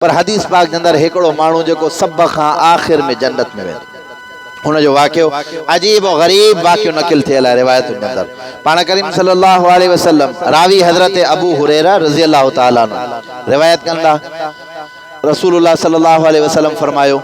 पर हदीस पाक के अंदर हिकिड़ो माण्हू जेको सब खां आखिर में जन्नत में वेंदो, हुन जो वाक़ियो अजीब और गरीब वाक़ियो नक़िल थियल आहे रिवायतुनि में अंदर। पाण करीम सल्लल्लाहु अलैहि वसल्लम रावी हज़रत अबू हुरैरा रज़ी अल्लाह तआला अन्हु रिवायत कंदा, रसूलुल्लाह सल्लल्लाहु अलैहि वसल्लम फरमायो,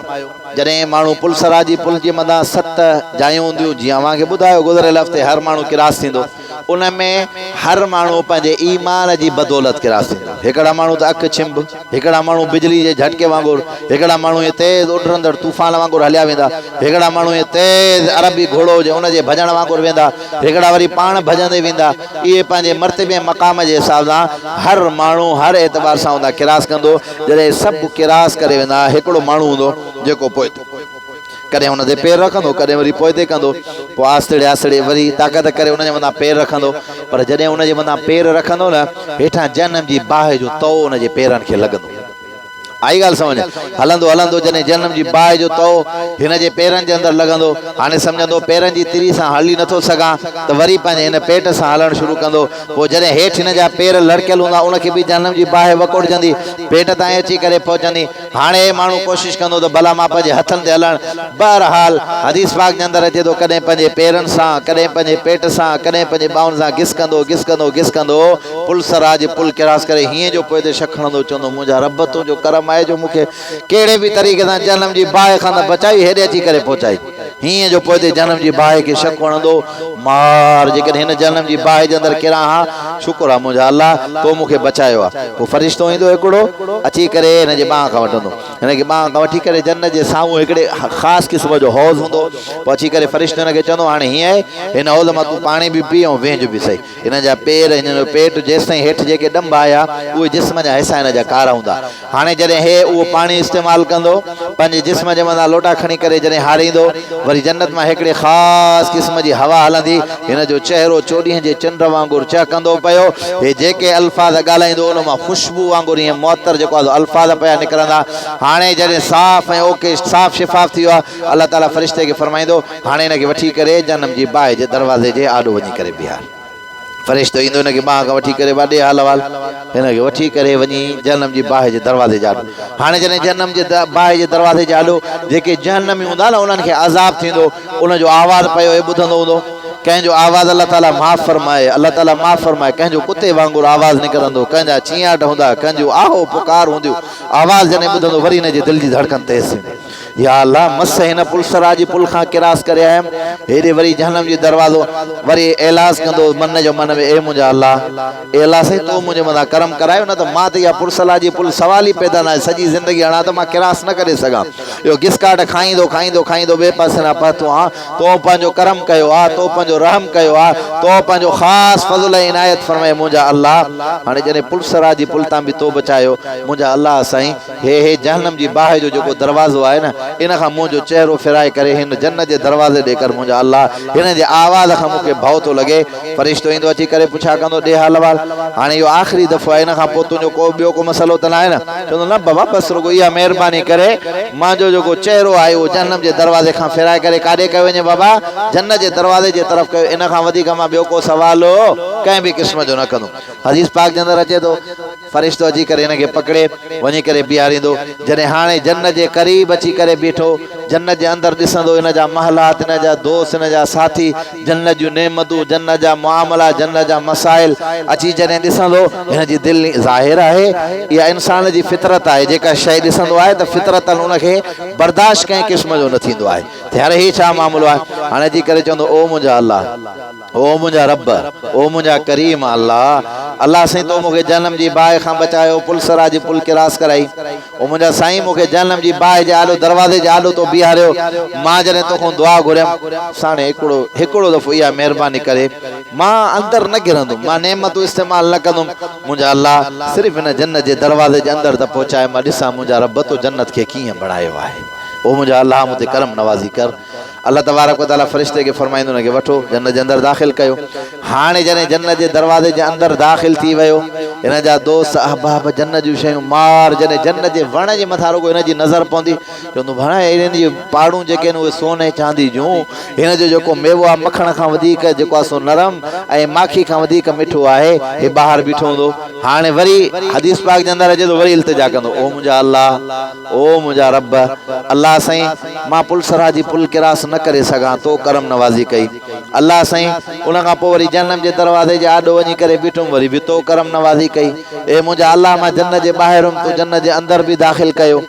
जॾहिं माण्हू पुलसरा जी पुल जे मथां 7 जायूं हूंदियूं, जीअं अव्हांखे ॿुधायो गुज़िरियल हफ़्ते, हर माण्हू किरास थींदो, उन में हर माण्हू पंहिंजे ईमान जी बदौलत किरास थींदो। हिकिड़ा माण्हू त अखि छिंभ, हिकिड़ा माण्हू बिजली जे झटके वांगुरु, हिकिड़ा माण्हू इहे तेज़ उॾंदड़ तूफ़ान वांगुरु हलिया वेंदा, हिकिड़ा माण्हू इहे तेज़ अरबी घोड़ो हुजे उन जे भॼण वांगुरु वेंदा, हिकिड़ा वरी पाण भॼंदे वेंदा। इहे पंहिंजे मर्तबे मक़ाम जे हिसाब सां हर माण्हू हर एतबार सां हूंदा किरास कंदो। जॾहिं सभु किरास करे वेंदा, हिकिड़ो माण्हू हूंदो जेको पोइ कॾहिं हुन ते पेर रखंदो, कॾहिं वरी पोइ ते कंदो, पोइ आस्तड़े आस्तड़े वरी ताक़त करे हुन जे मथां पेर रखंदो। पर जॾहिं हुन जे मथां पेर रखंदो न, हेठां जनम जी बाहि जो तओ हुन जे पेरनि खे लॻंदो। आई ॻाल्हि सम्झ? हलंदो हलंदो जॾहिं जनम जी बाहि जो तओ हिन जे पेरनि जे अंदरि लॻंदो, हाणे सम्झंदो पेरनि जी तिरी सां हली नथो सघां, त वरी पंहिंजे हिन पेट सां हलणु शुरू कंदो। पोइ जॾहिं हेठि हिन जा पेर लड़कियल हूंदा, उनखे बि जनम जी बाहि वकोड़जंदी, पेट ताईं अची करे पहुचंदी। हाणे माण्हू कोशिशि कंदो त भला मां पंहिंजे हथनि ते हलणु। बहरहाल हदीस पाक जे अंदरि अचे थो, कॾहिं पंहिंजे पेरनि सां, कॾहिं पंहिंजे पेट सां, कॾहिं पंहिंजे ॿाहुनि सां घिसकंदो घिसकंदो घिसकंदो पुलसरा जे पुल किरास करे हीअं जो पोइ ते शक खणंदो, चवंदो मुंहिंजा रब तुंहिंजो करम आहे जो मूंखे कहिड़े बि तरीक़े सां जनम जी बाहि खां त बचाई, हेॾे अची करे पहुचाई। हीअं जो पोइ ते जनम जी बाहि खे शक वणंदो, मार जेकॾहिं हिन जनम जी बाहि जे अंदरि किरां हा, शुक्र आहे मुंहिंजा अलाह तो मूंखे बचायो आहे। पोइ फ़रिश्तो ईंदो हिकिड़ो, अची करे हिन जे ॿाह खां वठंदो, हिन खे ॿाह खां वठी करे जन्नत जे साम्हूं हिकिड़े ख़ासि क़िस्म जो हौज़ हूंदो। पोइ अची करे फ़रिश्तो हिन खे चवंदो, हाणे हीअं आहे, हिन हौज़ मां तूं पाणी बि पी ऐं वेंझ बि सही। हिन जा पेर, हिन जो पेट, जेसि ताईं हेठि जेके ॾंब आया उहे जिस्म जा हिसा हिन जा कारा हूंदा। हाणे जॾहिं हे उहो पाणी इस्तेमालु कंदो, पंहिंजे जिस्म जे मथां लोटा खणी करे जॾहिं हारींदो, वरी जन्नत मां हिकिड़े ख़ासि क़िस्म जी हवा हलंदी, हिन जो चहिरो चोॾींहं जे चंड वांगुरु चहकंदो पियो। हे जेके अल्फाज़ ॻाल्हाईंदो उन मां ख़ुशबू वांगुरु ईअं मुअतर जेको आहे अल्फाज़ पिया निकिरंदा। हाणे जॾहिं साफ़ ऐं ओके साफ़ शिफ़ाफ़ थी वियो आहे, अलाह ताला फ़रिश्ते खे फरमाईंदो, हाणे हिनखे वठी करे जनम जी बाहि जे दरवाज़े जे आॾो वञी करे बीहार। फ़रिश्तो ईंदो, हिनखे ॿाह खां वठी करे वॾे हाल वाल हिनखे वठी करे वञी जनम जी बाहि जे दरवाज़े जे आॾो। हाणे जॾहिं जनम जे बाहि जे दरवाज़े जे आॾो जेके जहन्नमी हूंदा न, उन्हनि खे अज़ाब थींदो, उनजो आवाज़ पियो हे ॿुधंदो हूंदो। कंहिंजो आवाज़ अल्लाह ताला माफ़ फरमाए, अल्लाह ताला माफ़ फरमाए, कंहिंजो कुते वांगुरु आवाज़ निकिरंदो, कंहिंजा चियाट हूंदा, कंहिंजो आहो पुकार हूंदियूं। आवाज़ जॾहिं ॿुधंदो वरी हिन जे दिलि जी धड़कन तेज़ थींदी, या अल्लाह मस हिन पुलसरा जी पुल खां किरास करे आयुमि, हेॾे वरी जहन्नम जी दरवाज़ो वरी एलाज़ कंदो मन जो मन में, ए मुंहिंजा अल्लाह, ए अल्लाह साईं तो मुंहिंजे मथां करम करायो, न त मां त इहा पुलसरा जी पुल सवाल ई पैदा न आहे, सॼी ज़िंदगी हणा त मां किरास न करे सघां। इहो घिसकाट खाईंदो खाईंदो खाईंदो ॿिए पासे न पहुतो आहे। तो पंहिंजो करम कयो आहे, तो पंहिंजो रहम कयो आहे, तो पंहिंजो ख़ासि फज़ल ऐं इनायत फरमाए मुंहिंजा अल्लाह। हाणे जॾहिं पुलसरा जी पुल तां बि तो बचायो मुंहिंजा अल्लाह साईं, हे जहन्नम जी बाहि जो जेको दरवाज़ो आहे न, इन खां मुंहिंजो चहिरो फिराए करे हिन जन्नत जे दरवाज़े ॾे कर मुंहिंजा अल्लाह। हिन जे आवाज़ खां मूंखे भउ थो लॻे। फ़रिश्तो ईंदो, अची करे पुछा कंदो, ॾे हाल वाल, हाणे इहो आख़िरी दफ़ो आहे, इन खां पोइ तुंहिंजो को ॿियो को मसइलो त न आहे न? चवंदो, न बाबा बसि रुगो इहा महिरबानी करे, मुंहिंजो जेको चहिरो आहे उहो जहन्नम जे दरवाज़े खां फिराए करे काॾे कयो वञे बाबा? जन्नत जे दरवाज़े जे तरफ़ कयो। इन खां वधीक मां ॿियो को सवाल कंहिं बि क़िस्म जो न कंदो। हदीस पाक जे अंदरि अचे थो, फ़रिश्तो अची करे हिनखे पकड़े वञी करे बीहारींदो। जॾहिं हाणे जन्नत जे क़रीब अची करे बीठो, जन्नत जे अंदरि ॾिसंदो, हिन जा महलात, हिन जा दोस्त, हिन जा साथी, जन्नत जूं नेमतूं, जन्नत जा मुआमला, जन्नत जा मसाइल अची जॾहिं ॾिसंदो, हिन जी दिलि ज़ाहिर आहे इहा इंसान जी फितरत आहे, जेका शइ ॾिसंदो आहे त फितरतन उनखे बर्दाश्त कंहिं क़िस्म जो न थींदो आहे। यार ही छा मामलो आहे? हाणे अची करे चवंदो, ओ मुंहिंजा अल्लाह, ओ मुंहिंजा रब, ओ मुंहिंजा करीम अल्लाह, अल्लाह साईं तो मूंखे जनम जी बाहि खां बचायो, पुलसरा जी पुल किरास कराई। ओ मुंहिंजा साईं मूंखे जनम जी बाहि जे आॾो दरवाज़े जे आॾो तो बीहारियो। मां जॾहिं तोखां दुआ घुरियमि, साणे हिकिड़ो दफ़ो इहा महिरबानी करे मां अंदरि न घिरंदुमि, मां नेमतूं इस्तेमालु न कंदुमि। मुंहिंजा अल्लाह सिर्फ़ु हिन जन्नत जे दरवाज़े जे अंदरि त पहुचाए, मां ॾिसां मुंहिंजा रब तो जन्नत खे कीअं बणायो आहे। ओ मुंहिंजा अल्लाह मूं ते करम नवाज़ी कर। अल्लाह तबारक व तआला फ़रिश्ते खे फरमाईंदो, हुनखे वठो जन्नत जे अंदरि दाख़िल कयो। हाणे जॾहिं जन्नत जे दरवाज़े जे अंदरि दाख़िल थी वियो, इन जा दोस्त अहबाब जन्नत जूं शयूं मार जॾहिं जन्नत जे वण जे मथां रुगो हिन जी नज़र पवंदी चवंदो भाणा हिन जी पाड़ूं जेके आहिनि उहे सोने चांदी जूं हिन जो जेको मेवो आहे मखण खां वधीक जेको आहे सो नरम ऐं माखी खां वधीक मिठो आहे हे ॿाहिरि बीठो हूंदो हाणे वरी हदीस पाक जे अंदरि अचे थो वरी इल्तिजा कंदो ओ मुंहिंजा अल्लाह ओ मुंहिंजा रब अल्लाह साईं मां पुलसरा जी पुल किरास न करे सघां तो करम नवाज़ी कई अल्लाह साईं उन खां पोइ वरी जनम जे दरवाज़े जे आॾो वञी करे बीठुमि वरी बि तो करम नवाज़ी कई ए मुंहिंजा अल्लाह मां जन्नत जे ॿाहिरि हुउमि तूं जन्नत जे अंदरि बि दाख़िल कयो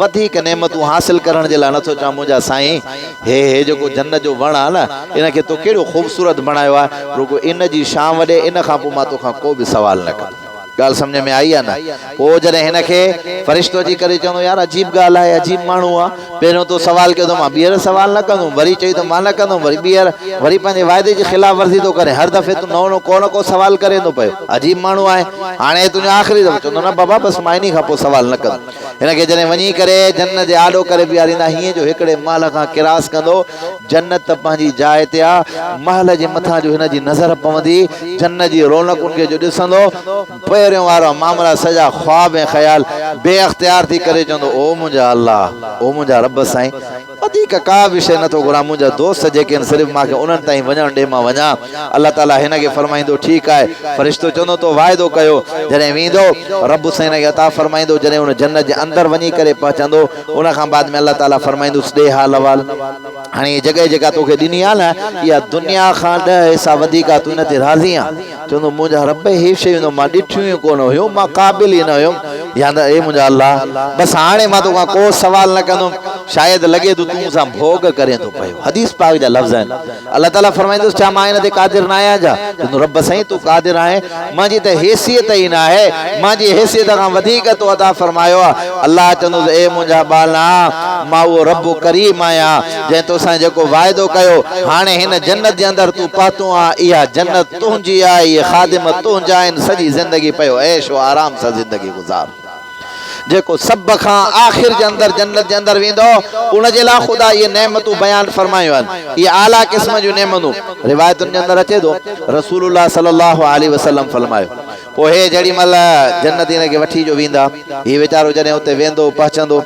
वधीक नेमतूं हासिल करण जे लाइ नथो चवां मुंहिंजा साईं हे जेको जन्नत जो वण आहे न इनखे तो कहिड़ो ख़ूबसूरत बणायो आहे रुगो इन जी शाम वॾे इन खां पोइ मां तोखां को बि सवाल न कंदो ॻाल्हि सम्झ में आई आहे न पोइ जॾहिं हिनखे फ़रिश्तो जी करे चवंदो यार अजीब ॻाल्हि आहे अजीब माण्हू आहे पहिरियों तो सवाल कयो त मां ॿीहर सवाल न कंदुमि वरी चई त मां न कंदुमि वरी ॿीहर वरी पंहिंजे वाइदे जी ख़िलाफ़ वर्ज़ी थो करे हर दफ़े तूं नओं को न को सवाल करे थो पियो अजीब माण्हू आहे हाणे तुंहिंजो आख़िरी दफ़ो चवंदो न बाबा बसि मां इन खां पोइ सवाल न कंदुमि हिनखे जॾहिं वञी करे जन्नत जे आॾो करे बीहारींदा हीअं जो हिकिड़े महल खां किरास कंदो जन्नत त पंहिंजी जाइ ते आहे महल जे मथां जो हिन जी नज़र पवंदी जन्नत जी रौनकुनि खे जो ॾिसंदो पहिरियों वारा मामला सॼा ख्वाब ऐं ख़्याल बेअख्तियार थी करे चवंदो ओ मुंहिंजा अल्लाह ओ मुंहिंजा रब साईं वधीक का बि शइ नथो घुरां मुंहिंजा दोस्त जेके आहिनि सिर्फ़ु मूंखे उन्हनि ताईं वञणु ॾे मां वञा अल्लाह ताला हिनखे फरमाईंदो ठीकु आहे फ़रिश्तो चवंदो तो वाइदो कयो जॾहिं वेंदो रब साईं हिनखे अता फरमाईंदो जॾहिं उन जन्नत जे अंदरि वञी करे पहुचंदो उन खां बाद में अल्लाह ताला फरमाईंदुसि ॾे हाल अहवाल हाणे हीअ जॻह जेका तोखे ॾिनी आहे न इहा दुनिया खां 10 हिसा वधीक आहे तूं हिन ते राज़ी आहे चवंदो मुंहिंजा रब इहे शयूं मां ॾिठियूं ई कोन हुयूं मां क़ाबिल ई न हुयुमि या त ए मुंहिंजा अल्लाह बसि हाणे मां तोखां को सवाल न कंदुमि शायदि लॻे थो तूं मूंसां भोग करे थो पियो हदीस पाक जा लफ़्ज़ आहिनि अल्लाह ताला फरमाईंदुसि छा मां हिन ते क़ादिर न आहियां छा चवंदो रब साईं तूं क़ादिर आहे मुंहिंजी त हैसियत ई न आहे मुंहिंजी हैसियत खां वधीक तो अता फरमायो आहे अल्लाह चवंदुसि ए मुंहिंजा बाला मां उहो रब करीम आहियां जंहिं तोसां जेको वाइदो कयो हाणे हिन जन्नत जे अंदरि तूं पहुतो आहे इहा जन्नत तुंहिंजी आहे इहे ख़ादिम तुंहिंजा आहिनि सॼी ज़िंदगी पियो ऐश आराम सां ज़िंदगी गुज़ार जेको सभ खां आख़िर जे अंदरि जन्नत जे अंदरि वेंदो उन जे लाइ ख़ुदा इहे नेमतूं बयानु फरमायूं आहिनि इहे आला क़िस्म जूं नेमतूं रिवायतुनि जे अंदरि अचे थो रसूलुल्लाह सल्लल्लाहु अलैहि वसल्लम फरमायो पोइ हे जेॾी महिल जन्नत हिनखे वठी जो वेंदा हीउ वीचारो जॾहिं उते वेंदो पहुचंदो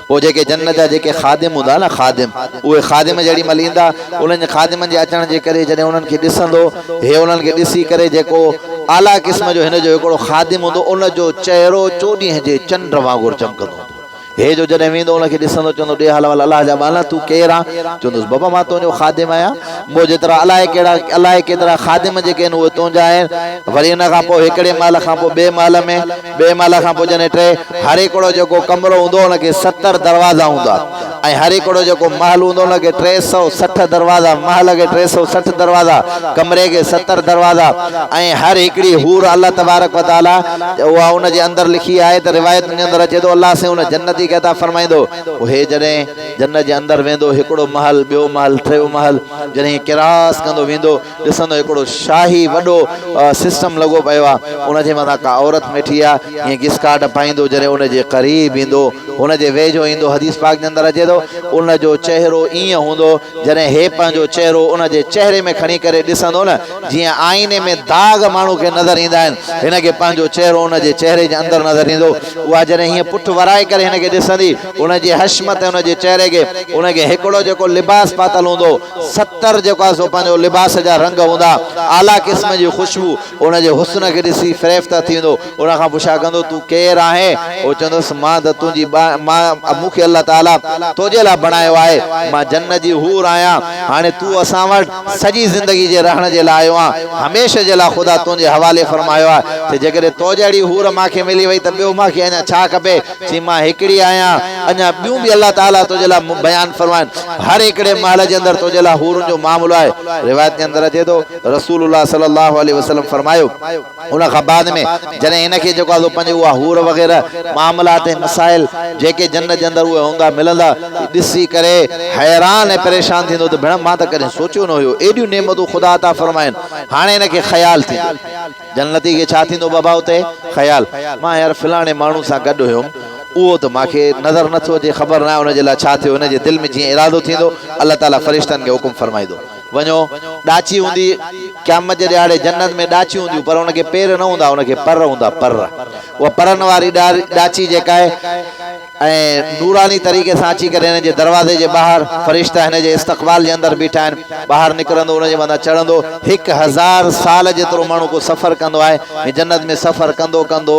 पोइ जेके जन्नत जा जेके ख़ादिम हूंदा न ख़ादिम उहे ख़ादिम जेॾी महिल ईंदा उन्हनि ख़ादिमनि जे अचण जे करे जॾहिं उन्हनि खे ॾिसंदो हे उन्हनि खे ॾिसी करे जेको आला क़िस्म जो हिन जो हिकिड़ो ख़ादिम हूंदो उन जो चहिरो 14 जे चंड वांगुरु चमकंदो हूंदो हे जो जॾहिं वेंदो उनखे ॾिसंदो चवंदो ॾे हाल अलाह जा बाला तूं केरु आहे चवंदुसि बाबा मां तुंहिंजो ख़ादिम आहियां मूं जेतिरा अलाए केतिरा ख़ादिम जेके आहिनि उहे तुंहिंजा आहिनि वरी हिन खां पोइ हिकिड़े महल खां पोइ ॿिए महल खां पोइ जॾहिं टे हर हिकिड़ो जेको कमिरो हूंदो उनखे 70 दरवाज़ा हूंदा ऐं हर हिकिड़ो जेको महल हूंदो उनखे 360 दरवाज़ा महल खे 360 दरवाज़ा कमरे खे 70 दरवाज़ा ऐं हर हिकिड़ी हूर अल्लाह तबारक व तआला उहा उन जे अंदरि लिखी आहे त रिवायतुनि जे अंदरि अचे थो अल्लाह से उन जन्नती कहता फरमाइंदो हे जॾहिं जन्नत जे अंदरि वेंदो हिकिड़ो महल ॿियो महल टियों महल जॾहिं किरास कंदो वेंदो ॾिसंदो हिकिड़ो शाही वॾो सिस्टम लॻो पियो आहे उनजे मथां का औरत वेठी आहे हीअं गिस्काट पाईंदो जॾहिं उनजे क़रीब ईंदो उनजे वेझो ईंदो हदीस पाक जे अंदरि अचे थो उनजो चहिरो ईअं हूंदो जॾहिं हे पंहिंजो चहिरो उनजे चहिरे में खणी करे ॾिसंदो न जीअं आईने में दाग माण्हू खे नज़र ईंदा आहिनि हिनखे पंहिंजो चहिरो उनजे चहिरे जे अंदरि नज़र ईंदो उहा जॾहिं हीअं पुठि वराए करे हिनखे ॾिसंदी उनजी हशमत उनजे चहिरे खे उनखे हिकिड़ो जेको लिबास पातल हूंदो 70 जेको आहे सो पंहिंजो लिबास जा रंग हूंदा आला क़िस्म जी ख़ुशबू उनजे हुस्न खे ॾिसी फ़रेफ़्त थी वेंदो उनखां पुछा कंदो तूं केरु आहे उहो चवंदुसि मां त तुंहिंजी मूंखे अल्लाह ताला तुंहिंजे लाइ बणायो आहे मां जन्नत जी हूर आहियां हाणे तूं असां वटि सॼी ज़िंदगी जे रहण जे लाइ आयो आहे हमेशह जे लाइ ख़ुदा तुंहिंजे हवाले फरमायो आहे त जेकॾहिं तो जहिड़ी हूर मूंखे मिली वई त ॿियो मूंखे अञा छा खपे चई मां हिकिड़ी आहियां अञा ॿियूं बि अल्लाह ताला तुंहिंजे लाइ बयानु फरमाइनि हर हिकिड़े महल जे अंदरि तुंहिंजे लाइ हूरुनि जो मामलो आहे रिवायत जे अंदरि अचे थो रसूलुल्लाह सल्लल्लाहु अलैहि वसल्लम फरमायो उन खां बाद में जॾहिं हिनखे जेको आहे पंहिंजे उहा हूर वग़ैरह मामलात ऐं मसाइल जेके जन्नत जे अंदरि उहे हूंदा मिलंदा ॾिसी करे हैरान ऐं परेशान थींदो त भेण मां त कॾहिं सोचियो न हुयो एॾियूं नेमतूं ख़ुदा अता फरमाइनि हाणे हिनखे ख़्यालु थींदो जन्नती खे छा थींदो बाबा उते ख़्यालु मां यार फलाणे माण्हू सां गॾु हुयुमि उहो त मूंखे नज़र नथो अचे ख़बर न आहे उनजे लाइ छा थियो हुनजे दिलि में जीअं इरादो थींदो अल्लाह ताला फ़रिश्तनि खे हुकुम फरमाईंदो वञो ॾाची हूंदी क़यामत जे ॾियारे जन्नत में ॾाची हूंदियूं पर उनखे पेर न हूंदा उनखे पर हूंदा पर उहा परनि वारी ॾाची जेका आहे ऐं नूरानी तरीक़े सां अची करे हिन जे दरवाज़े जे ॿाहिरि फ़रिश्ता हिन जे इस्तक़बाल जे अंदरि बीठा आहिनि ॿाहिरि निकिरंदो उनजे मथां चढ़ंदो 1000 साल जेतिरो माण्हू को सफ़र कंदो आहे जन्नत में सफ़र कंदो कंदो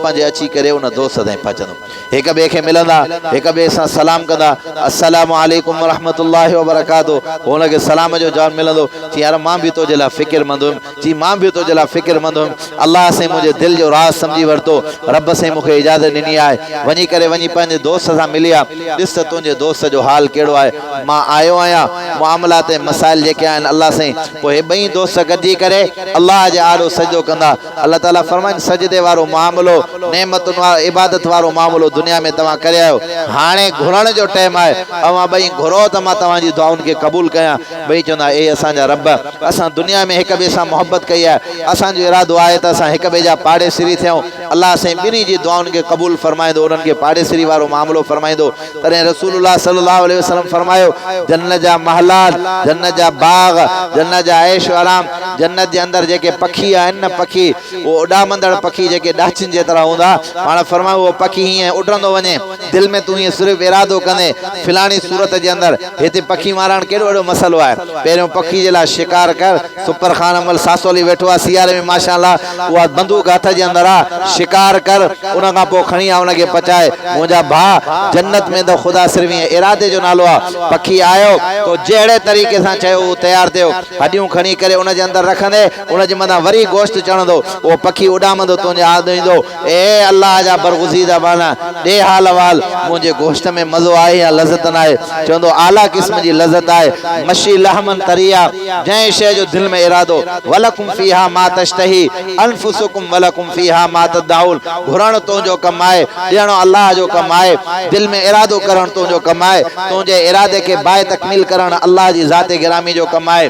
पंहिंजे अची करे उन दोस्त ताईं पहुचंदो हिक ॿिए खे मिलंदा हिक ॿिए सां सलाम कंदा अस्सलामु अलैकुम वरहमतुल्लाहि वबरकातुहू हुनखे सलाम जो जवाबु मिलंदो चई यार मां बि तुंहिंजे लाइ फ़िकिरमंद हुयुमि चई मां बि तुंहिंजे लाइ फ़िकिरमंद हुयुमि अलाह साईं मुंहिंजे दिलि जो राज़ सम्झी वरितो रब साईं मूंखे इजाज़त ॾिनी आहे वञी करे पंहिंजे दोस्त सां मिली आहे ॾिस त तुंहिंजे दोस्त जो हाल कहिड़ो आहे मां आयो आहियां मामलात ऐं मसाइल जेके आहिनि अलाह साईं पोइ हे ॿई दोस्त गॾिजी करे अलाह जे आॾो सजदो कंदा अलाह ताला फरमाइनि सजदे वारो मामिलो नेमतुनि वारो इबादत वारो मामिलो दुनिया में तव्हां करे आयो हाणे घुरण जो टाइम आहे अवां ॿई घुरो त मां तव्हांजी दुआउनि खे क़बूल कयां ॿई चवंदा ए असांजा रब असां दुनिया में हिक ॿिए सां मोहबत कई आहे असांजो इरादो आहे त असां हिक ॿिए जा पाड़ेसिरी थियूं अलाह साईं ॿिन्ही जी दुआउनि खे क़बूल फरमाईंदो उन्हनि खे पाड़ेसिरी वारो मामिलो फरमाईंदो तॾहिं रसूलुल्लाह सल्लल्लाहु अलैहि वसल्लम फरमायो जन्नत जा महलात जन्नत जा बाग जन्नत जा ऐश आराम जन्नत जे अंदरि जेके पखी आहिनि न पखी उहो उॾामंदड़ पखी जेके ॾाचिन जे तरह हूंदा पाण फरमायो उहो पखी हीअं उॾंदो वञे दिलि में तूं हीअं सिर्फ़ु इरादो कंदे फिलाणी सूरत जे अंदरि हिते पखी मारणु कहिड़ो वॾो मसइलो आहे पहिरियों पखी जे लाइ शिकार कर सुपर ख़ान अमल सासोली वेठो आहे सियारे में माशाअल्लाह उहा बंदूक हथ जे अंदरि आहे शिकार कर उन खां पोइ खणी आ उनखे पचाए मुंहिंजा भाउ जन्नत में त ख़ुदा सिर्फ़ु ईअं इरादे जो नालो आहे पखी आयो तो जहिड़े तरीक़े सां चयो उहो तयारु थियो हॾियूं खणी करे उनजे अंदरि रखंदे उनजे मथां वरी गोश्त चढ़ंदो उहो पखी उॾामंदो तुंहिंजे आदो ईंदो ए अलाह जा बरगुज़ीदा बाना ॾे हाल वाल मुंहिंजे गोश्त में मज़ो आहे या लज़त न आहे चवंदो आला क़िस्म जी लज़त आहे मशी लहमन तरिया जंहिं शइ जो दिलि में इरादो वलकुम फीहा मा तश्तही अनफुसुकुम वलकुम फीहा मा तदउन घुरणु तुंहिंजो कमु आहे ॾियणो अलाह जो कमु आहे दिलि में इरादो करणु तुंहिंजो कमु आहे तुंहिंजे इरादे खे बाहि तकमील करणु अलाह जी ज़ात गिरामी जो कमु आहे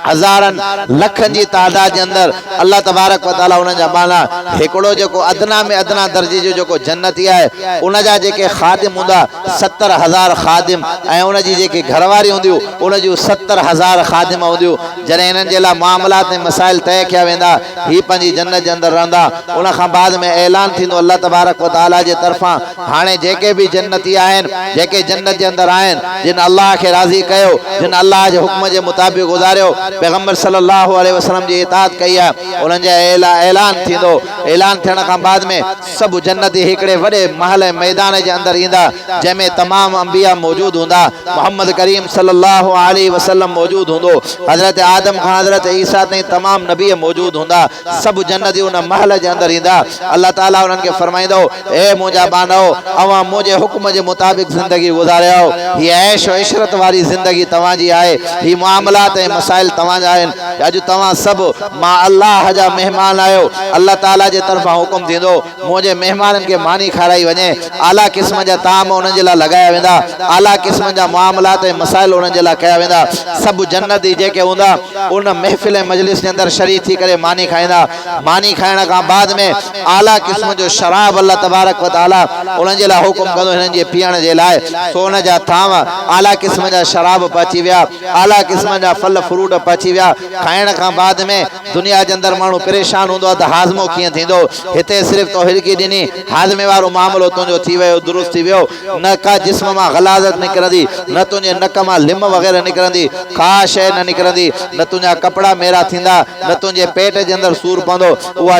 हज़ारनि लखनि जी तादाद जे अंदरि अलाह तबारक व तआला उन्हनि जा बाला हिकिड़ो जेको अदना में अदना दर्जे जो जेको जन्नती आहे उन जा जेके ख़ादिम हूंदा 70,000 ख़ादिम ऐं उन जी जेके घरवारी हूंदियूं उन जूं 70,000 ख़ादिम हूंदियूं जॾहिं हिननि जे लाइ मामलात ऐं मसाइल तय कया वेंदा ही पंहिंजी जन्नत जे अंदरि रहंदा उन खां बाद में ऐलान थींदो अलाह तबारक व तआला जे तरफ़ां हाणे जेके बि जन्नती आहिनि जेके जन्नत जे अंदरि आहिनि जिन अलाह खे राज़ी कयो जिन अलाह जे हुक्म जे मुताबिक़ गुज़ारियो पैगम्बर सल्लल्लाहु अलैहि वसल्लम जी इताअत कई आहे उन्हनि जा ऐलान थींदो ऐलान थियण खां बाद में सभु जन्नती हिकिड़े वॾे महल ऐं मैदान जे अंदरि ईंदा जंहिंमें तमामु अंबिया मौजूदु हूंदा मोहम्मद करीम सल्लल्लाहु अलैहि वसल्लम मौजूदु हूंदो हज़रत आदम खां हज़रत ईसा ताईं तमामु नबी मौजूदु हूंदा सभु जन्नती उन महल जे अंदरि ईंदा अल्लाह ताला उन्हनि खे फरमाईंदो ए मुंहिंजा बानो अवां मुंहिंजे हुक्म जे मुताबिक़ ज़िंदगी गुज़ारियो हीअ ऐश इशरत वारी ज़िंदगी तव्हांजी आहे ही मामलात ऐं मसाइल तव्हांजा आहिनि अॼु तव्हां सभु मां अलाह जा महिमान आहियो अल्लाह ताला जे तरफ़ां हुकुम थींदो मुंहिंजे महिमाननि खे मानी खाराई वञे आला क़िस्म जा ताम उन्हनि जे लाइ लॻाया वेंदा आला क़िस्म जा मामलात ऐं मसाइल उन्हनि जे लाइ कया वेंदा सभु जन्नती जेके हूंदा उन महफ़िल ऐं मजलिस जे अंदरि शरीक थी करे मानी खाईंदा मानी खाइण खां बाद में आला क़िस्म जो शराब अल्लाह तबारक व तआला उन्हनि जे लाइ हुकुम कंदो हिननि जे पीअण जे लाइ सोन जा थाम आला क़िस्म जा शराब पची विया आला क़िस्म जा फल फ्रूट पची विया खाइण खां बाद में दुनिया जे अंदरि माण्हू परेशान हूंदो आहे त हाज़मो कीअं थींदो हिते सिर्फ़ु तो हिरकी ॾिनी हाज़मे वारो मामिलो तुंहिंजो थी वियो दुरुस्त थी वियो न का जिस्म मां ग़लाज़त निकिरंदी न तुंहिंजे नक मां लिम वग़ैरह निकिरंदी का शइ न निकिरंदी न तुंहिंजा कपिड़ा मेरा थींदा न तुंहिंजे पेट जे अंदरि सूर पवंदो उहा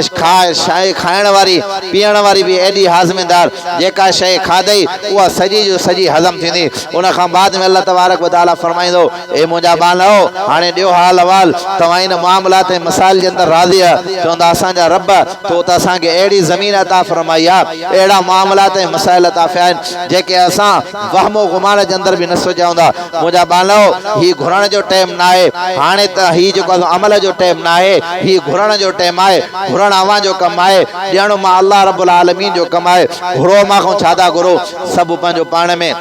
शइ खाइण वारी पीअण वारी बि एॾी हाज़मेदार जेका शइ खाधई उहा सॼी जो सॼी हज़म थींदी उन खां बाद में अल्लाह तबारक व तआला फरमाईंदो ए मुंहिंजा बानो हाणे ॾियो हाल अहवाल तव्हां इन मामलात ऐं मसाइल जे अंदरि राज़ी आहे चवंदा असांजा रब तो त असांखे अहिड़ी ज़मीन अता फरमाई आहे अहिड़ा मामलात ऐं मसाइल अता थिया आहिनि जेके असां वहमो गुमान जे अंदरि बि न सोचिया हूंदा मुंहिंजा बानो ही घुरण जो टाइम न आहे हाणे त ही जेको अमल जो टाइम न आहे ही घुरण जो टाइम आहे घुरण अवां जो कमु आहे ॾियणो मां अल्लाह रब्बुल आलमीन जो कम आहे। घुरो मां खां छादा घुरो, सभु पंहिंजो पाण में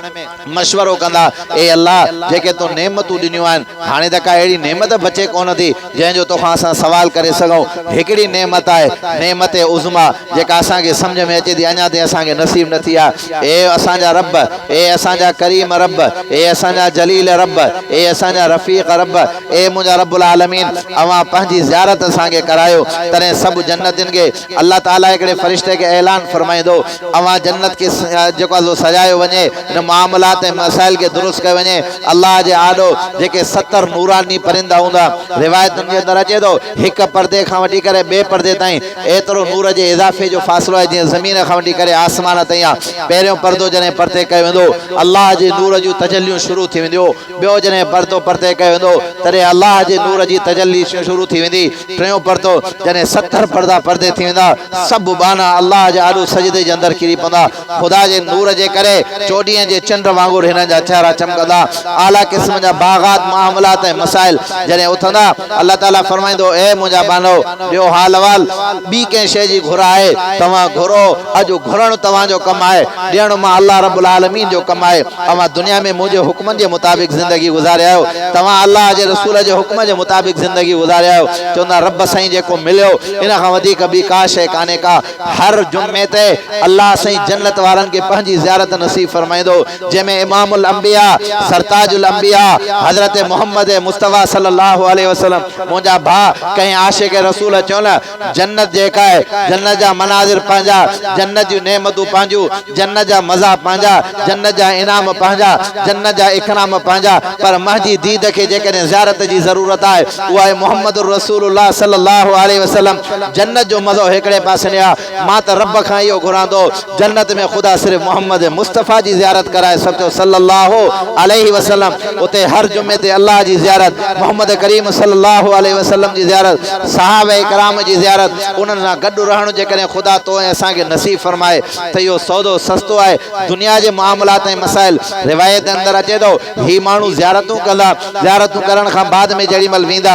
मशवरो कंदा, ए अल्लाह जेके तो नेमतूं ॾिनियूं आहिनि, हाणे त का अहिड़ी नेमत बचे कोन थी जंहिंजो तोखां असां सवाल करे सघूं। हिकिड़ी नेमत आहे, नेमत उज़मा, जेका असांखे सम्झ में अचे थी, अञा ताईं असांखे नसीब न थी आहे। ए असांजा रब, ए असांजा करीम रब, ए असांजा जलील रब, ए असांजा रफ़ीक़ रब, ए मुंहिंजा रब्बुल आलमीन, अवां पंहिंजी ज़ियारत असांखे करायो। तॾहिं सभु जन्नतियुनि खे अल्लाह ताला हिकिड़े फ़रिश्ते खे ऐलान फरमाईंदो, अवां जन्नत खे जेको आहे सजायो वञे, इन मामलात ऐं मसाइल खे दुरुस्त कयो वञे। अल्लाह जे आॾो जेके 70 नूरानी परिंदा हूंदा, रिवायतुनि जे अंदरि अचे थो हिकु परदे खां वठी करे ॿिए परदे ताईं एतिरो नूर जे इज़ाफ़े जो फ़ासिलो आहे जीअं ज़मीन खां वठी करे आसमान ताईं आहे। पहिरियों परदो जॾहिं परते कयो वेंदो, अल्लाह जे नूर जूं तजलियूं शुरू थी वेंदियूं। ॿियो जॾहिं परदो परते कयो वेंदो, तॾहिं अल्लाह जे नूर जी तजली शुरू थी वेंदी। टियों परदो जॾहिं 70 परदा परदे थी वेंदा, सभु बाना अल्लाह जे आॾो सजदे जे अंदरि किरी पवंदा। ख़ुदा जे नूर जे करे चोॾीअ जे चंड वांगुरु हिननि जा चेहरा चमकंदा। आला क़िस्म जा बाग़ात मामलात ऐं मसाइल जॾहिं उथंदा, अल्लाह ताला फरमाईंदो, ए मुंहिंजा बानो, ॿियो हाल अहवाल ॿी कंहिं शइ जी घुर आहे, तव्हां घुरो। अॼु घुरणु तव्हांजो कमु आहे, ॾियणु मां अल्लाह रब्बुल आलमीन जो कमु आहे। तव्हां दुनिया में मुंहिंजे हुक्मनि जे मुताबिक़ ज़िंदगी गुज़ारिया आहियो, तव्हां अल्लाह जे रसूल जे हुक्म जे मुताबिक़ ज़िंदगी गुज़ारिया आहियो। चवंदा रब साईं जेको मिलियो, इन खां वधीक ॿी का शइ कान्हे का। हर जुमे ते अल्लाह साईं जन्नत वारनि खे पंहिंजी ज़ियारत नसीब फरमाईंदो, जंहिंमें इमामुल अंबिया, सरताजुल अंबिया, हज़रत मोहम्मद मुस्तफ़ा सल्लल्लाहु अलैहि वसल्लम, मुंहिंजा भाउ कंहिं आशिक़ रसूल चयो न, जन्नत जेका आहे, जन्नत जा मनाज़िर पंहिंजा, जन्नत जूं नेमतूं पंहिंजूं, जन्नत जा मज़ा पंहिंजा, जन्नत जा इनाम पंहिंजा, जन्नत जा इकराम पंहिंजा। पर मुंहिंजी दीद खे जेकॾहिं ज़ियारत जी ज़रूरत आहे, उहा आहे मुहम्मद रसूलुल्लाह सल्लल्लाहु अलैहि वसल्लम। जन्नत जो मज़ो हिकिड़े पासे में आहे। मां त रब खां इहो घुरां थो, जन्नत में ख़ुदा सिर्फ़ु मोहम्मद मुस्तफ़ा जी ज़ियारत कराए सघियो सल्लल्लाहु अलैहि वसल्लम। उते हर जुमे ते अल्लाह जी ज़ियारत, मोहम्मद करीम सल्लल्लाहु अलैहि वसल्लम जी ज़ियारत, सहाबा इकराम जी ज़ियारत, उन्हनि सां गॾु रहणु जेकॾहिं ख़ुदा तो ऐं असांखे नसीब फरमाए त इहो सौदो सस्तो आहे। दुनिया जे मामलात ऐं मसाइल, रिवायत अंदरि अचे थो, ही माण्हू ज़ियारतूं कंदा, ज़ियारतूं करण खां बाद में जेॾी महिल वेंदा,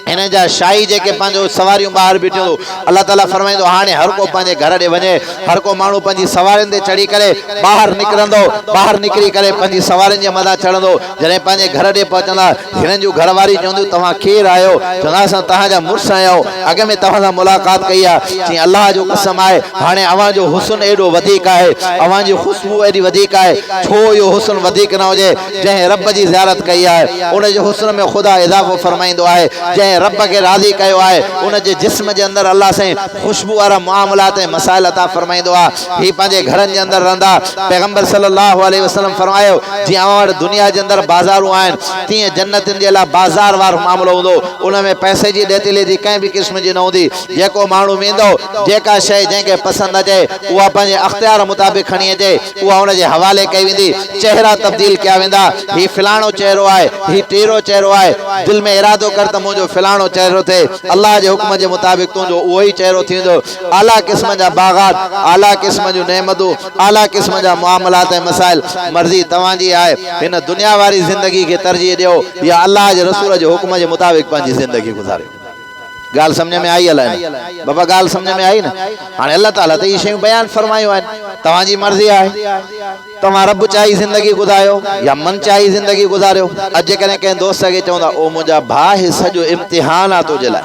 हिन जा शाही जेके पंहिंजो सवारियूं ॿाहिरि बीठियूं, अल्लाह ताला फरमाईंदो, हाणे हर को पंहिंजे घर ॾे वञे। हर को माण्हू पंहिंजी सवारियुनि ते चढ़ी करे ॿाहिरि निकिरंदो, ॿाहिरि निकिरी करे पंहिंजी सवारियुनि जे मथां चढ़ंदो। जॾहिं पंहिंजे घर ॾे पहुचंदा, हिननि जूं घरवारी चवंदियूं, तव्हां केरु आहियो? चवंदा, असां तव्हांजा मुड़ुस आहियूं, अॻ में तव्हां सां मुलाक़ात कई आहे। चई, अल्लाह जो कसम आहे, हाणे अव्हां जो हुस्न एॾो वधीक आहे, अव्हां जी ख़ुशबू एॾी वधीक आहे। छो इहो हुस्न वधीक न हुजे? जंहिं रब जी ज़ियारत कई आहे, उन जे हुस्न में ख़ुदा इज़ाफ़ो फरमाईंदो आहे। जंहिं रब खे राज़ी कयो आहे, उन जे जिस्म जे अंदरि अल्लाह साईं ख़ुशबू वारा मामलात ऐं मसाइल अता फरमाईंदो आहे। ही पंहिंजे घरनि जे अंदरि रहंदा। पैगंबर सल्लल्लाहु अलैहि वसल्लम फरमायो, जीअं अव्हां वटि दुनिया जे अंदरि बाज़ारूं आहिनि, तीअं जन्नतियुनि जे लाइ बाज़ार वारो मामिलो हूंदो। उन में पैसे जी ॾेती लेती कंहिं बि क़िस्म जी न हूंदी। जेको माण्हू वेंदो, जेका शइ जंहिंखे पसंदि अचे, उहा पंहिंजे अख़्तियार मुताबिक़ खणी अचे, उहा उन जे हवाले कई वेंदी। चेहरा तब्दील कया वेंदा, ही फिलाणो चेहरो आहे, ही टीरो चेहरो आहे। दिलि में इरादो कर त मुंहिंजो फिलाणो चेहरो थिए, अल्लाह जे हुक्म जे मुताबिक़ तुंहिंजो उहो ई चेहरो थींदो। आला क़िस्म जा बाग़ात, आला क़िस्म जूं नेमतूं, आला क़िस्म जा मामलात ऐं मसाइल, मर्ज़ी तव्हांजी आहे। हिन दुनिया वारी ज़िंदगी खे तरजीह ॾियो या अल्लाह जे रसूल जे हुक्म जे मुताबिक़ पंहिंजी ज़िंदगी गुज़ारियो। ॻाल्हि सम्झ में आई अलाए बाबा? ॻाल्हि सम्झ में आई न? हाणे अल्लाह ताला त इहे शयूं बयानु फरमायूं आहिनि, तव्हांजी मर्ज़ी आहे। तव्हां रब चाही ज़िंदगी गुज़ारियो या मन चाही ज़िंदगी गुज़ारियो। अॼु जेकॾहिं कंहिं दोस्त खे चवंदा, ओ मुंहिंजा भाउ, हे सॼो इम्तिहान आहे तुंहिंजे लाइ,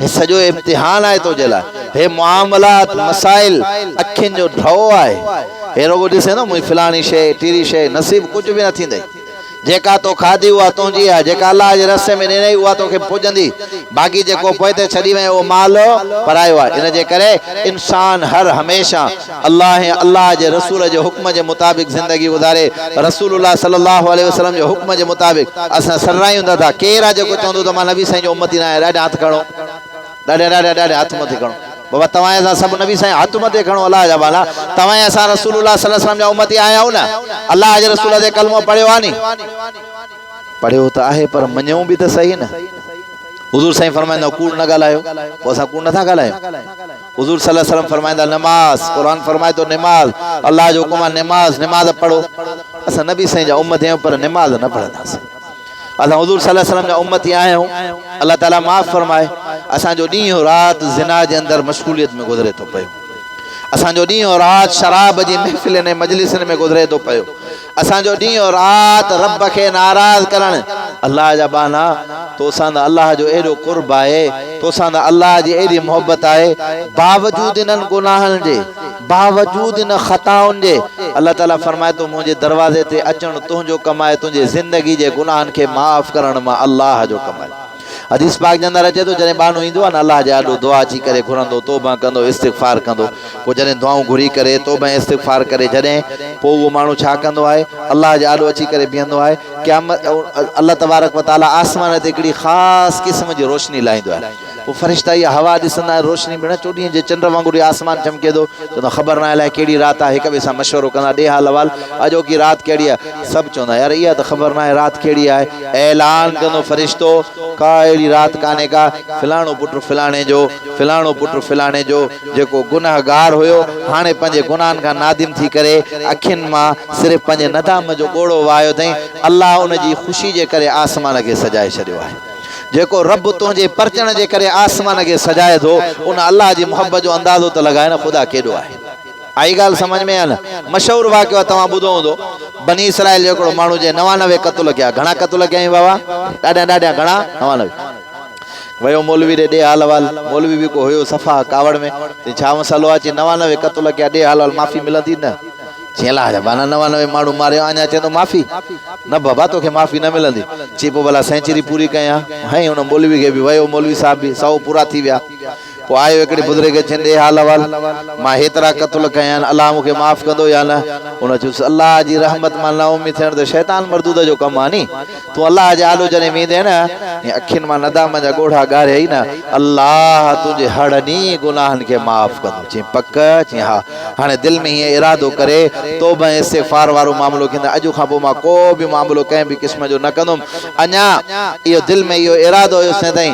हे सॼो इम्तिहान आहे तुंहिंजे लाइ, हे मामलात मसाइल अखियुनि जो ढो आहे। हे रुगो ॾिसे न, मुंहिंजी फिलाणी शइ टीरी शइ, नसीब कुझु बि न थींदई। जेका तो खाधी उहा तुंहिंजी आहे, जेका अल्लाह जे रस्ते में ॾिनई उहा तोखे पुॼंदी। बाक़ी जेको पोइ ते छॾी वञे उहो माल परायो आहे। इन जे करे इंसान हर हमेशा अल्लाह जे रसूल जे हुक्म जे मुताबिक़ ज़िंदगी गुज़ारे। रसूलुल्लाह सल्लल्लाहु अलैहि वसल्लम जे हुक्म जे मुताबिक़ असां सर्रायूं था। केरु आहे जेको चवंदो त मां नबी साईं जो उम्मती न आहियां? ॾाढा हथ खणो, ॾाढे हथ मथे खणो। बाबा तव्हां असां सभु नबी साईं हथ मथे खणो, अल्लाह जा बाला। तव्हां असां रसूलुल्लाह सल्लल्लाहु अलैहि वसल्लम जा उम्मती आया आहियूं न? अल्लाह जे रसूल ते कलमो पढ़ियो आहे नी? पढ़ियो त आहे, पर मञूं बि त सही न। हुज़ूर साईं फरमाईंदा, कूड़ न ॻाल्हायो। पोइ असां कूड़ नथा ॻाल्हायूं। हुज़ूर सल्लल्लाहु अलैहि वसल्लम फरमाईंदा, नमाज़, क़ुरान फरमाए थो नमाज़, अल्लाह जो हुकुम आहे नमाज़, नमाज़ पढ़ो। असां नबी साईं जा उम्मत आहियूं, पर नमाज़ न पढ़ंदासीं। असां हुज़ूर सल्लल्लाहु अलैहि वसल्लम जा उम्मती आहियूं। अल्लाह ताला माफ़ फरमाए। असांजो ॾींहुं राति ज़िना जे अंदरि मशगूलियत में गुज़रे थो पियो। असांजो ॾींहुं राति शराब जी महफ़िलनि ऐं मजलिसनि में गुज़रे थो पियो। असांजो ॾींहुं राति रब खे नाराज़ करणु अल्लाह जा बाना। तोसां त अल्लाह जो एॾो क़ुर्ब आहे, तोसां त अल्लाह जी एॾी मोहबत आहे, बावजूद इन्हनि गुनाहनि जे, बावजूद इन ख़ताउनि जे अल्लाह ताला फरमाए थो मुंहिंजे दरवाज़े ते अचणु तुंहिंजो कमु आहे, तुंहिंजे ज़िंदगी जे गुनाहनि खे माफ़ करणु मां अल्लाह जो कमु आहे। हदीस पाक जे अंदरि अचे थो जॾहिं बानो ईंदो आहे न अल्लाह जे आॾो दुआ अची करे घुरंदो, तौबा कंदो, इस्तिग़फ़ार कंदो, पोइ जॾहिं दुआऊं घुरी करे तौबा ऐं इस्तिग़फ़ार करे जॾहिं पोइ उहो माण्हू छा कंदो आहे, अल्लाह जे आॾो अची करे बीहंदो आहे। क़यामत अल्लाह तबारक व तआला आसमान ते हिकिड़ी ख़ासि क़िस्म जी रोशनी लाहींदो आहे। पोइ फ़रिश्ता इहा हवा ॾिसंदा आहिनि, रोशनी भेण चोॾींहं जे चंड वांगुरु आसमान चमके थो, चवंदा ख़बर न आहे अलाए कहिड़ी राति आहे। हिक ॿिए सां मशवरो कंदा, ॾे हाल अहवाल, अॼोकी राति कहिड़ी आहे। सभु चवंदा यार इहा त ख़बर न आहे राति कहिड़ी आहे। ऐलान कंदो फ़रिश्तो का अहिड़ी राति कान्हे का, फलाणो पुटु फलाणे जो, फलाणो पुटु फलाणे जो जेको गुनाहगार हुयो हाणे पंहिंजे गुनाहनि खां नादिम थी करे अखियुनि मां सिर्फ़ु पंहिंजे नदाम जो ॻोड़ो वायो अथई। अल्लाह उन जी ख़ुशी जे करे आसमान खे सजाए छॾियो आहे। जेको रब तुंहिंजे परचण जे करे आसमान खे सजाए थो, उन अल्लाह जी मोहबत जो अंदाज़ो त लॻाए न ख़ुदा केॾो आहे। आई ॻाल्हि सम्झ में आहे न। मशहूरु वाक़ियो तव्हां ॿुधो हूंदो, बनी इसराइल जो हिकिड़ो माण्हू जे 99 क़त्ल कया। घणा क़त्ल कयईं बाबा? ॾाढा ॾाढा घणा? 99। वियो मौलवी ॾे ॾे हाल अहवाल। मौलवी बि को हुयो सफ़ा कावड़ में, छा मसालो आहे? चई 99 क़त्ल कया, ॾे हाल अहवाल, माफ़ी मिलंदी न? चई अलाह जा बाना 99 माण्हू मारियो, अञा चवंदो माफ़ी न बाबा तोखे माफ़ी न मिलंदी। चई पोइ भला सेंचुरी पूरी कयां। हई हुन मौलवी खे बि वियो, मौलवी साहब बि 100 पूरा थी विया। पोइ आयो हिकिड़े बुज़ुर्ग खे चईं ॾे हाल अहवाल, मां हेतिरा क़त्ल कया आहिनि, अलाह मूंखे माफ़ कंदो या न? हुन चयुसि अलाह जी रहमत मां न उमीद थियण त शैतान मरदूद जो कमु आहे नी। तूं अलाह जे आॾो जॾहिं वेंदे न अखियुनि मां नदाम जा ॻोढ़ा ॻारे ई न, अलाह तुंहिंजे हड़नी गुनाहनि खे माफ़ कंदो। चई पक? चई हा। हाणे दिलि में हीअं इरादो करे तौबा ऐं इस्तिग़फ़ार वारो मामिलो कंदा, अॼु खां पोइ मां को बि मामिलो कंहिं बि क़िस्म जो न कंदुमि। अञा इहो दिलि में इहो इरादो हुयो साईं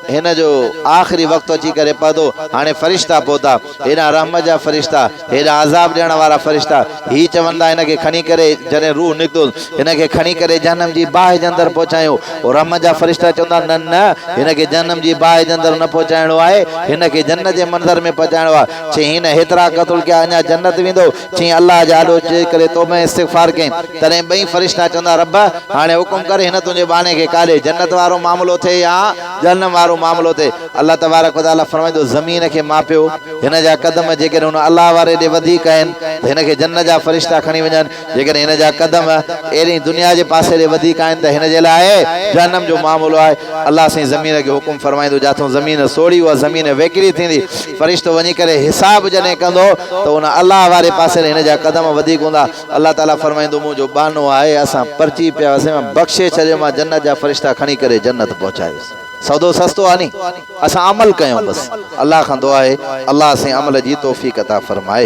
हिन जो आख़िरी वक़्तु अची करे पहुतो। हाणे फ़रिश्ता पहुता, हेॾा रहमत जा फ़रिश्ता, हेॾा अज़ाब ॾियण वारा फ़रिश्ता। ही चवंदा हिनखे खणी करे जॾहिं रूह निकितो हिनखे खणी करे जहन्नम जी बाहि जे अंदरि पहुचायूं। रहमत जा फ़रिश्ता चवंदा न न हिनखे जहन्नम जी बाहि जे अंदरि न पहुचाइणो आहे, हिनखे जन्नत जे मंदर में पहुचाइणो आहे। चई हिन हेतिरा क़त्ल कया अञा जन्नत वेंदो? चई अल्लाह जे आॾो अची करे तौबा इस्तिग़फ़ार कयईं। तॾहिं ॿई फ़रिश्ता चवंदा रब हाणे हुकुम करे हिन तुंहिंजे बाने खे काॾे जन्नत वारो मामिलो थिए या जहन्नम वारो मामिलो थिए। अल्लाह तबारक व तआला फरमाईंदो ज़मीन खे मापियो, हिन जा क़दम जेकॾहिं हुन अल्लाह वारे ॾे वधीक आहिनि त हिनखे जन्नत जा फ़रिश्ता खणी वञनि, जेकॾहिं हिन जा क़दम अहिड़ी दुनिया जे पासे ॾे वधीक आहिनि त हिन जे लाइ जहन्नम जो मामिलो आहे। अल्लाह साईं ज़मीन खे हुकुम फरमाईंदो जाथो ज़मीन सोड़ी उहा ज़मीन वेकिरी थींदी। फ़रिश्तो वञी करे हिसाब जॾहिं कंदो त हुन अल्लाह वारे पासे ॾे हिन जा क़दम वधीक हूंदा। अल्लाह ताला फरमाईंदो मुंहिंजो बानो आहे, असां पर्ची पिया हुआसीं, मां बख़्शे छॾियो, मां जन्नत जा फ़रिश्ता खणी करे जन्नत पहुचायोसि। सौदो सस्तो आहे नी, असां अमल कयूं बसि। अल्लाह खां दुआ आहे अल्लाह साईं अमल जी तौफ़ीक़ अता फरमाए।